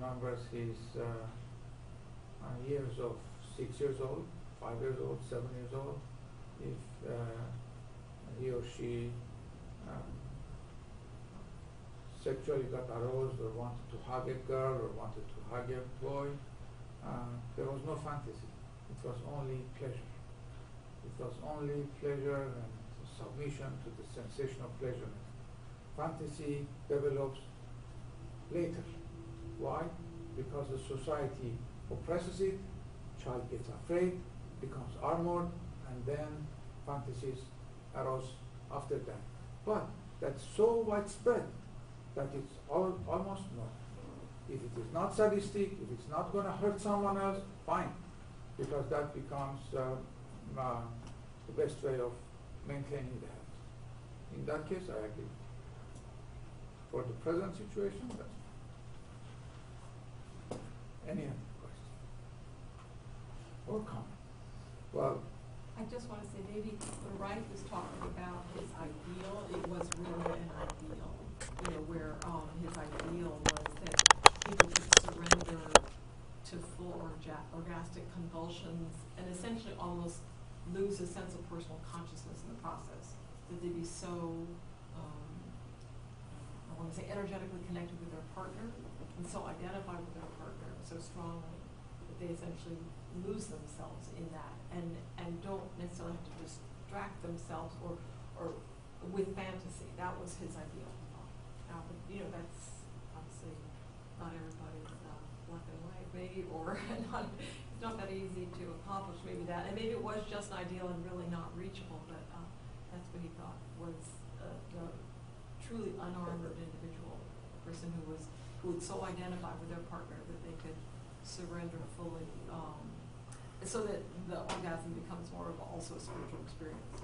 remembers his years of 6 years old, 5 years old, 7 years old, if he or she sexually got aroused or wanted to hug a girl or wanted to hug a boy, there was no fantasy. It was only pleasure. It was only pleasure and submission to the sensation of pleasure. Fantasy develops later. Why? Because the society oppresses it, child gets afraid, becomes armored, and then fantasies arouse after that. But that's so widespread that it's almost no. If it is not sadistic, if it's not going to hurt someone else, fine, because that becomes the best way of maintaining the health. In that case, I agree. For the present situation, that's any other question or comment? Well, I just want to say, maybe when Reich was talking about his ideal, it was really an ideal, where his ideal was that people could surrender to full orgastic convulsions and essentially almost lose a sense of personal consciousness in the process. That they'd be so, I want to say, energetically connected with their partner and so identified with their partner so strongly that they essentially lose themselves in that and don't necessarily have to distract themselves or with fantasy. That was his ideal. Now, that's obviously not everybody's black and white, maybe, or it's not that easy to accomplish maybe that. And maybe it was just an ideal and really not reachable, but that's what he thought was the truly unarmored individual, a person who would so identify with their partner that they could surrender fully, so that the orgasm becomes more of also a spiritual experience.